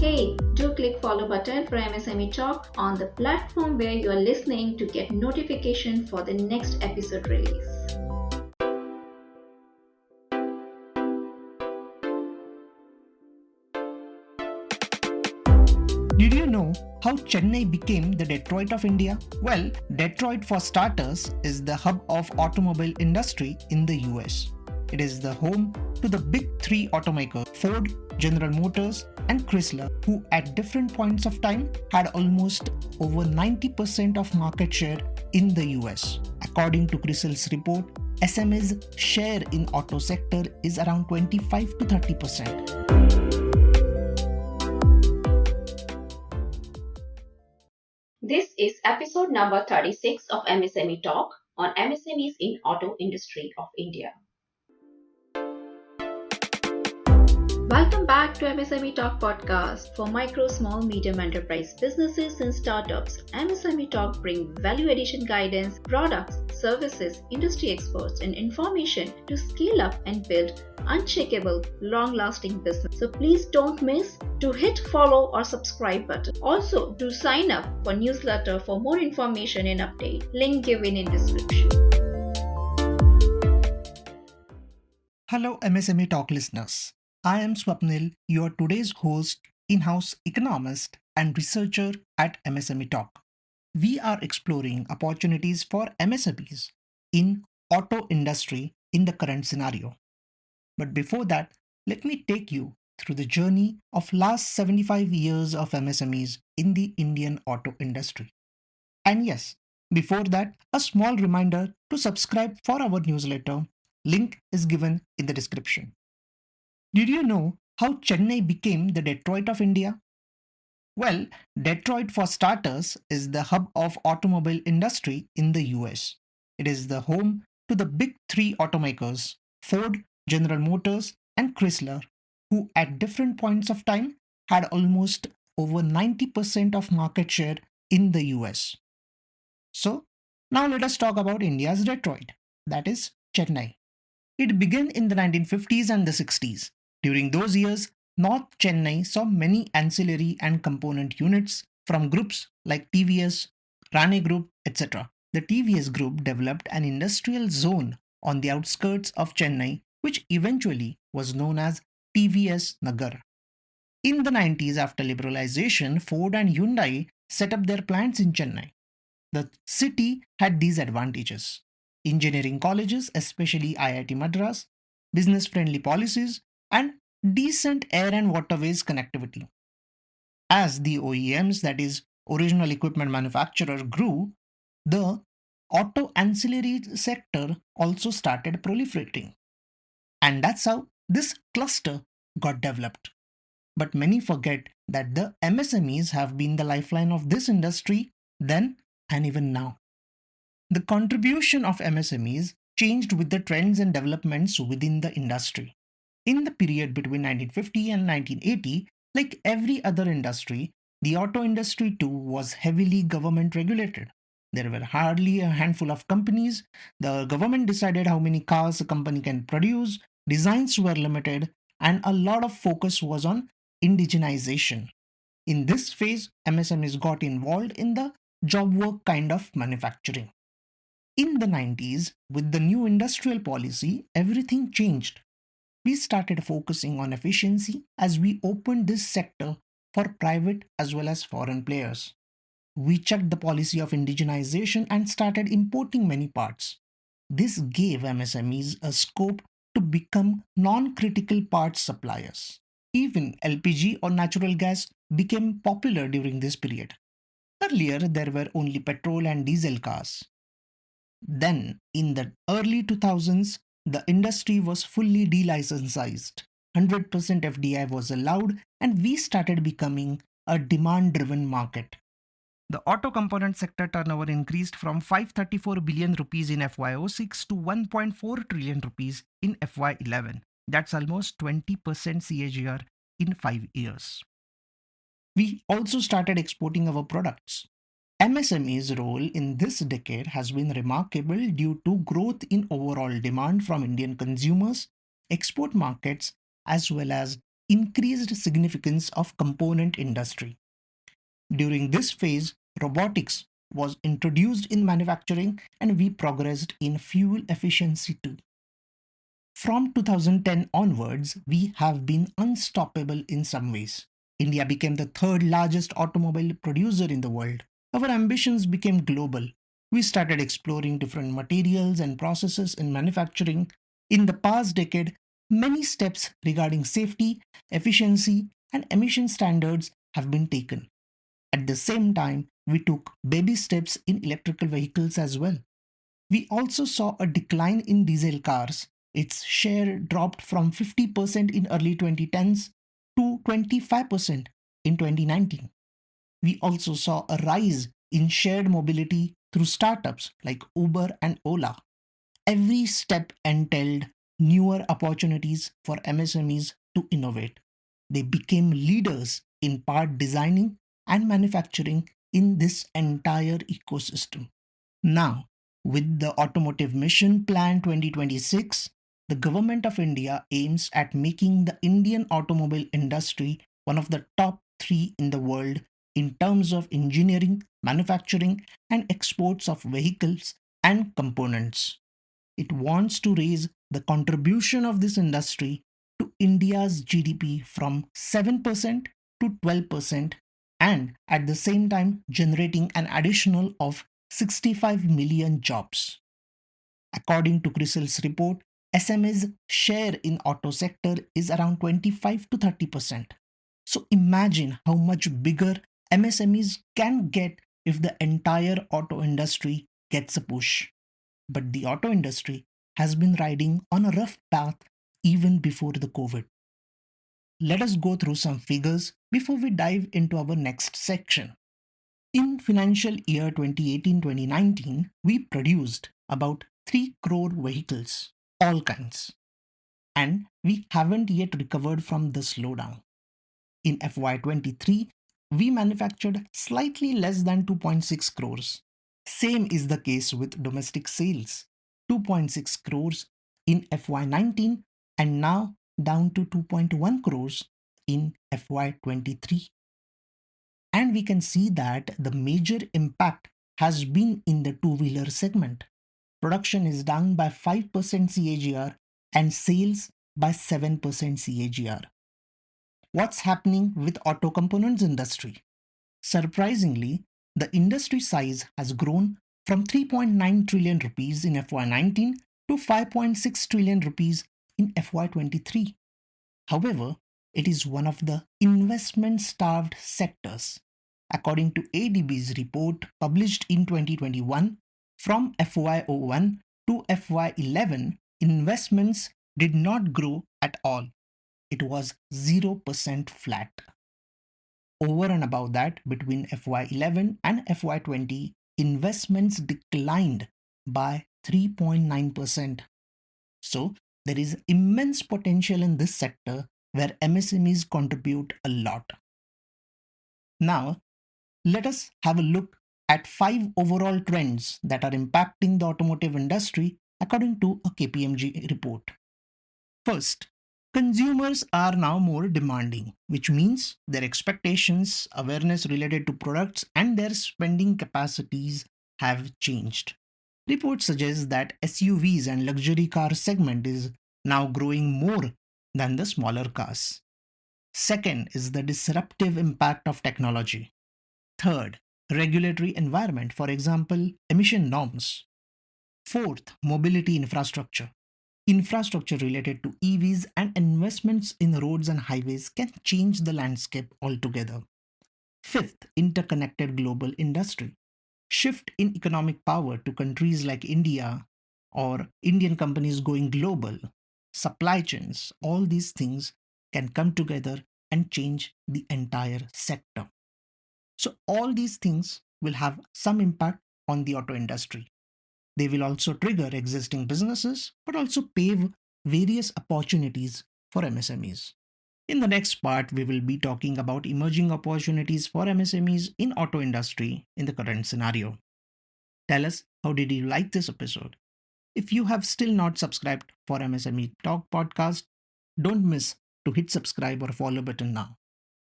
Hey, do click follow button for MSME Talk on the platform where you are listening to get notification for the next episode release. Did you know how Chennai became the Detroit of India? Well, Detroit, for starters, is the hub of automobile industry in the US. It is the home to the big three automakers, Ford, General Motors, and Chrysler, who at different points of time had almost over 90% of market share in the US. According to Chrysler's report, SMEs' share in auto sector is around 25 to 30%. This is episode number 36 of MSME Talk on MSMEs in Auto Industry of India. Welcome back to MSME Talk podcast for micro, small, medium enterprise businesses and startups. MSME Talk bring value addition guidance, products, services, industry experts, and information to scale up and build unshakable, long-lasting business. So please don't miss to hit follow or subscribe button. Also, do sign up for newsletter for more information and update. Link given in description. Hello MSME Talk listeners. I am Swapnil, your today's host, in-house economist and researcher at MSME Talk. We are exploring opportunities for MSMEs in auto industry in the current scenario. But before that, let me take you through the journey of last 75 years of MSMEs in the Indian auto industry. And yes, before that, a small reminder to subscribe for our newsletter. Link is given in the description. Did you know how Chennai became the Detroit of India? Well, Detroit, for starters, is the hub of automobile industry in the US. It is the home to the big three automakers, Ford, General Motors, and Chrysler, who at different points of time had almost over 90% of market share in the US. So, now let us talk about India's Detroit, that is Chennai. It began in the 1950s and the 60s. During those years, North Chennai saw many ancillary and component units from groups like TVS, Rane Group, etc. The TVS Group developed an industrial zone on the outskirts of Chennai, which eventually was known as TVS Nagar. In the 90s, after liberalization, Ford and Hyundai set up their plants in Chennai. The city had these advantages: engineering colleges, especially IIT Madras, business-friendly policies, and decent air and waterways connectivity. As the OEMs, that is, original equipment manufacturer, grew, the auto ancillary sector also started proliferating. And that's how this cluster got developed. But many forget that the MSMEs have been the lifeline of this industry then and even now. The contribution of MSMEs changed with the trends and developments within the industry. In the period between 1950 and 1980, like every other industry, the auto industry too was heavily government regulated. There were hardly a handful of companies. The government decided how many cars a company can produce, designs were limited, and a lot of focus was on indigenization. In this phase, MSMEs got involved in the job work kind of manufacturing. In the 90s, with the new industrial policy, everything changed. We started focusing on efficiency as we opened this sector for private as well as foreign players. We checked the policy of indigenization and started importing many parts. This gave MSMEs a scope to become non-critical parts suppliers. Even LPG or natural gas became popular during this period. Earlier, there were only petrol and diesel cars. Then, in the early 2000s, the industry was fully delicensed. 100% FDI was allowed, and we started becoming a demand-driven market. The auto component sector turnover increased from 534 billion rupees in FY06 to 1.4 trillion rupees in FY11. That's almost 20% CAGR in 5 years. We also started exporting our products. MSME's role in this decade has been remarkable due to growth in overall demand from Indian consumers, export markets, as well as increased significance of component industry. During this phase, robotics was introduced in manufacturing and we progressed in fuel efficiency too. From 2010 onwards, we have been unstoppable in some ways. India became the third largest automobile producer in the world. Our ambitions became global. We started exploring different materials and processes in manufacturing. In the past decade, many steps regarding safety, efficiency, and emission standards have been taken. At the same time, we took baby steps in electrical vehicles as well. We also saw a decline in diesel cars. Its share dropped from 50% in early 2010s to 25% in 2019. We also saw a rise in shared mobility through startups like Uber and Ola. Every step entailed newer opportunities for MSMEs to innovate. They became leaders in part designing and manufacturing in this entire ecosystem. Now, with the Automotive Mission Plan 2026, the Government of India aims at making the Indian automobile industry one of the top three in the world in terms of engineering, manufacturing, and exports of vehicles and components. It wants to raise the contribution of this industry to India's GDP from 7% to 12% and at the same time generating an additional of 65 million jobs. According to CRISIL's report, SMEs share in auto sector is around 25 to 30%. So imagine how much bigger MSMEs can get if the entire auto industry gets a push. But the auto industry has been riding on a rough path even before the COVID. Let us go through some figures before we dive into our next section. In financial year 2018-2019, we produced about 3 crore vehicles, all kinds, and we haven't yet recovered from the slowdown. In FY23, we manufactured slightly less than 2.6 crores. Same is the case with domestic sales, 2.6 crores in FY19 and now down to 2.1 crores in FY23. And we can see that the major impact has been in the two-wheeler segment. Production is down by 5% CAGR and sales by 7% CAGR. What's happening with auto components industry? Surprisingly, the industry size has grown from 3.9 trillion rupees in FY19 to 5.6 trillion rupees in FY23. However, it is one of the investment-starved sectors. According to ADB's report published in 2021, from FY01 to FY11, investments did not grow at all. It was 0% flat. Over and above that, between FY11 and FY20, investments declined by 3.9%. So, there is immense potential in this sector where MSMEs contribute a lot. Now, let us have a look at 5 overall trends that are impacting the automotive industry according to a KPMG report. First, consumers are now more demanding, which means their expectations, awareness related to products, and their spending capacities have changed. Reports suggest that SUVs and luxury car segment is now growing more than the smaller cars. Second is the disruptive impact of technology. Third, regulatory environment, for example, emission norms. Fourth, mobility infrastructure. Infrastructure related to EVs and investments in roads and highways can change the landscape altogether. Fifth, interconnected global industry. Shift in economic power to countries like India or Indian companies going global, supply chains, all these things can come together and change the entire sector. So, all these things will have some impact on the auto industry. They will also trigger existing businesses, but also pave various opportunities for MSMEs. In the next part, we will be talking about emerging opportunities for MSMEs in auto industry in the current scenario. Tell us, how did you like this episode? If you have still not subscribed for MSME Talk podcast, don't miss to hit subscribe or follow button now.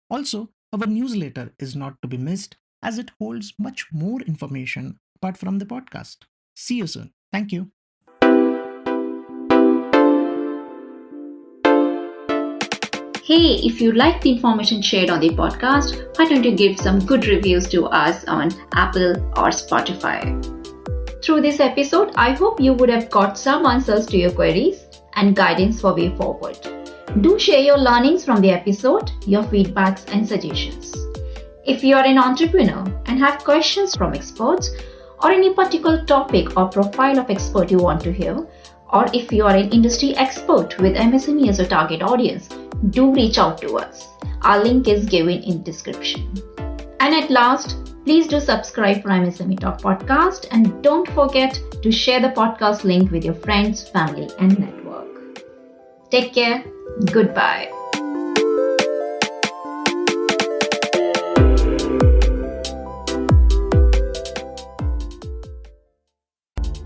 Also, our newsletter is not to be missed as it holds much more information apart from the podcast. See you soon. Thank you. Hey, if you like the information shared on the podcast, why don't you give some good reviews to us on Apple or Spotify? Through this episode, I hope you would have got some answers to your queries and guidance for way forward. Do share your learnings from the episode, your feedbacks and suggestions. If you are an entrepreneur and have questions from experts or any particular topic or profile of expert you want to hear, or if you are an industry expert with MSME as a target audience, do reach out to us. Our link is given in description. And at last, please do subscribe for MSME Talk podcast and don't forget to share the podcast link with your friends, family and network. Take care. Goodbye.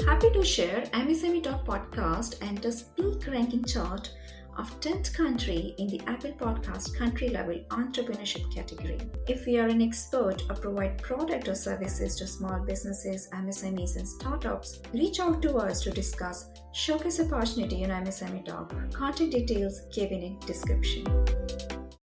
Happy to share MSME Talk podcast enters peak ranking chart of 10th country in the Apple Podcast country level entrepreneurship category. If you are an expert or provide product or services to small businesses, MSMEs and startups, reach out to us to discuss showcase opportunity in MSME Talk. Contact details given in description.